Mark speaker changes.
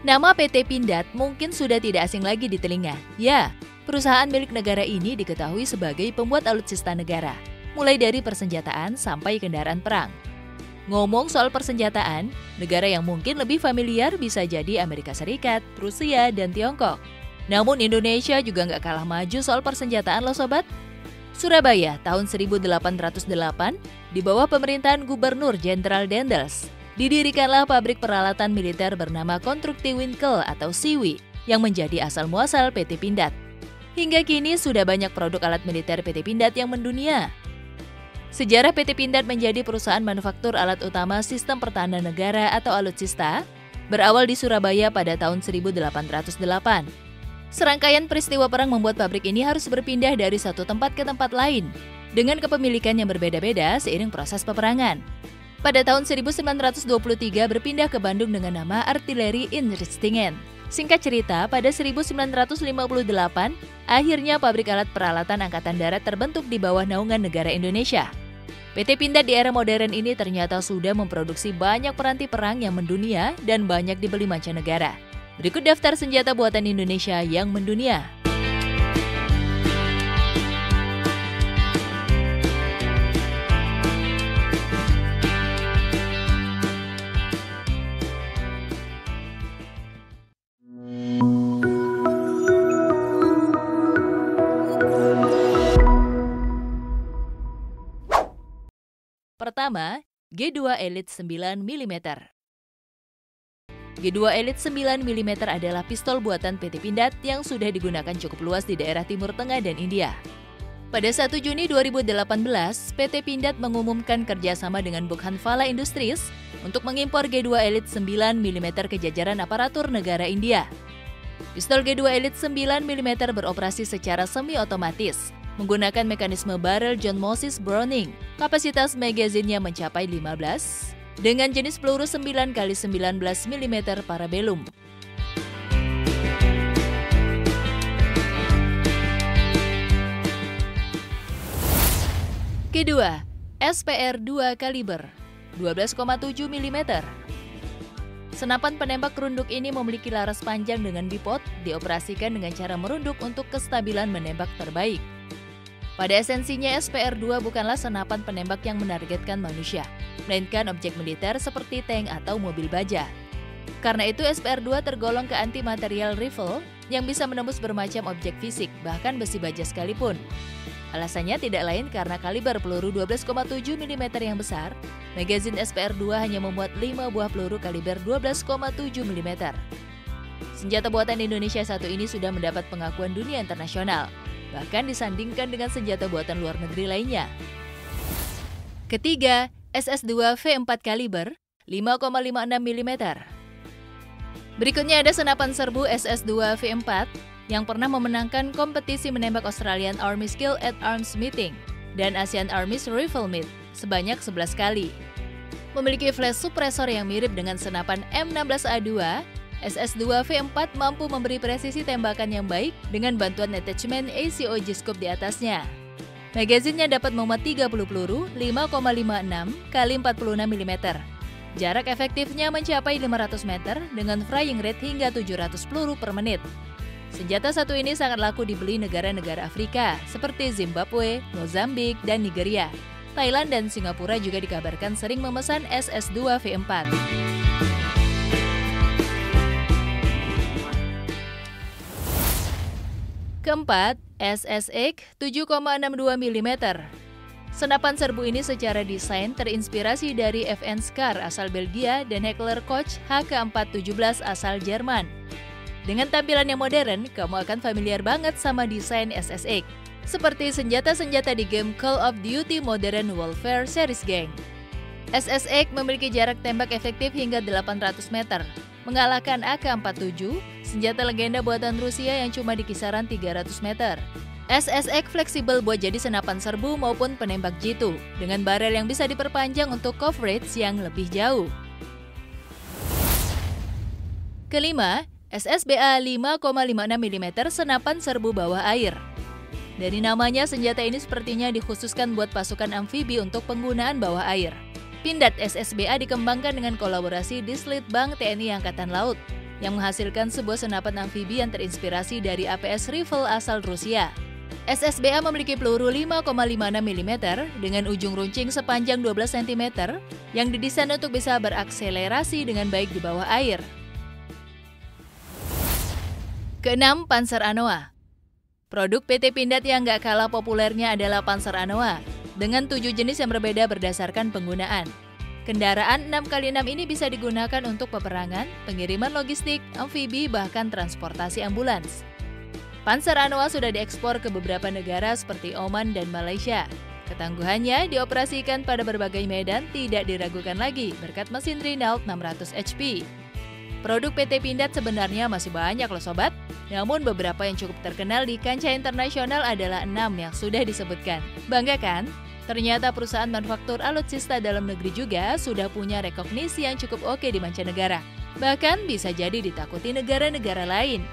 Speaker 1: Nama PT Pindad mungkin sudah tidak asing lagi di telinga. Ya, perusahaan milik negara ini diketahui sebagai pembuat alutsista negara, mulai dari persenjataan sampai kendaraan perang. Ngomong soal persenjataan, negara yang mungkin lebih familiar bisa jadi Amerika Serikat, Rusia, dan Tiongkok. Namun Indonesia juga nggak kalah maju soal persenjataan loh sobat. Surabaya tahun 1808 di bawah pemerintahan Gubernur Jenderal Dendels, didirikanlah pabrik peralatan militer bernama Konstrukti Winkel atau SIWI yang menjadi asal-muasal PT Pindad. Hingga kini sudah banyak produk alat militer PT Pindad yang mendunia. Sejarah PT Pindad menjadi perusahaan manufaktur alat utama sistem pertahanan negara atau alutsista berawal di Surabaya pada tahun 1808. Serangkaian peristiwa perang membuat pabrik ini harus berpindah dari satu tempat ke tempat lain dengan kepemilikan yang berbeda-beda seiring proses peperangan. Pada tahun 1923 berpindah ke Bandung dengan nama Artileri Inristingen. Singkat cerita, pada 1958, akhirnya pabrik alat peralatan Angkatan Darat terbentuk di bawah naungan negara Indonesia. PT Pindad di era modern ini ternyata sudah memproduksi banyak peranti perang yang mendunia dan banyak dibeli mancanegara. Berikut daftar senjata buatan Indonesia yang mendunia. Pertama, G2 Elite 9 mm. G2 Elite 9 mm adalah pistol buatan PT Pindad yang sudah digunakan cukup luas di daerah Timur Tengah dan India. Pada 1 Juni 2018, PT Pindad mengumumkan kerjasama dengan Bukhanvala Industries untuk mengimpor G2 Elite 9 mm ke jajaran aparatur negara India. Pistol G2 Elite 9 mm beroperasi secara semi-otomatis, menggunakan mekanisme barrel John Moses Browning. Kapasitas magazinnya mencapai 15 dengan jenis peluru 9x19 mm Parabellum. Kedua, SPR-2 kaliber 12,7 mm. Senapan penembak runduk ini memiliki laras panjang dengan bipod, dioperasikan dengan cara merunduk untuk kestabilan menembak terbaik. Pada esensinya, SPR-2 bukanlah senapan penembak yang menargetkan manusia, melainkan objek militer seperti tank atau mobil baja. Karena itu, SPR-2 tergolong ke anti-material rifle yang bisa menembus bermacam objek fisik, bahkan besi baja sekalipun. Alasannya tidak lain karena kaliber peluru 12,7 mm yang besar, magazin SPR-2 hanya memuat 5 buah peluru kaliber 12,7 mm. Senjata buatan Indonesia satu ini sudah mendapat pengakuan dunia internasional, bahkan disandingkan dengan senjata buatan luar negeri lainnya. Ketiga, SS2 V4 kaliber 5,56 mm. Berikutnya ada senapan serbu SS2 V4 yang pernah memenangkan kompetisi menembak Australian Army Skill at Arms Meeting dan Asian Army's Rifle Meet sebanyak 11 kali. Memiliki flash suppressor yang mirip dengan senapan M16A2, SS2 V4 mampu memberi presisi tembakan yang baik dengan bantuan attachment ACO G-scope di atasnya. Magazinnya dapat memuat 30 peluru 5,56 x 46 mm. Jarak efektifnya mencapai 500 meter dengan firing rate hingga 700 peluru per menit. Senjata satu ini sangat laku dibeli negara-negara Afrika seperti Zimbabwe, Mozambik, dan Nigeria. Thailand dan Singapura juga dikabarkan sering memesan SS2 V4. Keempat, SSX 7,62 mm. Senapan serbu ini secara desain terinspirasi dari FN Scar asal Belgia dan Heckler Koch HK417 asal Jerman. Dengan tampilan yang modern, kamu akan familiar banget sama desain SSX, seperti senjata-senjata di game Call of Duty Modern Warfare Series Gang. SSX memiliki jarak tembak efektif hingga 800 meter, mengalahkan AK-47, senjata legenda buatan Rusia yang cuma di kisaran 300 meter. SSX fleksibel buat jadi senapan serbu maupun penembak jitu, dengan barel yang bisa diperpanjang untuk coverage yang lebih jauh. Kelima, SSBA 5,56 mm senapan serbu bawah air. Dari namanya, senjata ini sepertinya dikhususkan buat pasukan amfibi untuk penggunaan bawah air. Pindad SSBA dikembangkan dengan kolaborasi Dislitbang TNI Angkatan Laut. yang menghasilkan sebuah senapan amfibi yang terinspirasi dari APS Rifle asal Rusia. SSBA memiliki peluru 5,56 mm dengan ujung runcing sepanjang 12 cm yang didesain untuk bisa berakselerasi dengan baik di bawah air. Keenam, Panzer Anoa. Produk PT Pindad yang gak kalah populernya adalah Panzer Anoa, dengan 7 jenis yang berbeda berdasarkan penggunaan. Kendaraan 6x6 ini bisa digunakan untuk peperangan, pengiriman logistik, amfibi, bahkan transportasi ambulans. Panzer Anoa sudah diekspor ke beberapa negara seperti Oman dan Malaysia. Ketangguhannya dioperasikan pada berbagai medan tidak diragukan lagi berkat mesin Renault 600 HP. Produk PT Pindad sebenarnya masih banyak loh sobat, namun beberapa yang cukup terkenal di kancah internasional adalah 6 yang sudah disebutkan. Bangga kan? Ternyata perusahaan manufaktur alutsista dalam negeri juga sudah punya rekognisi yang cukup oke di mancanegara. Bahkan bisa jadi ditakuti negara-negara lain.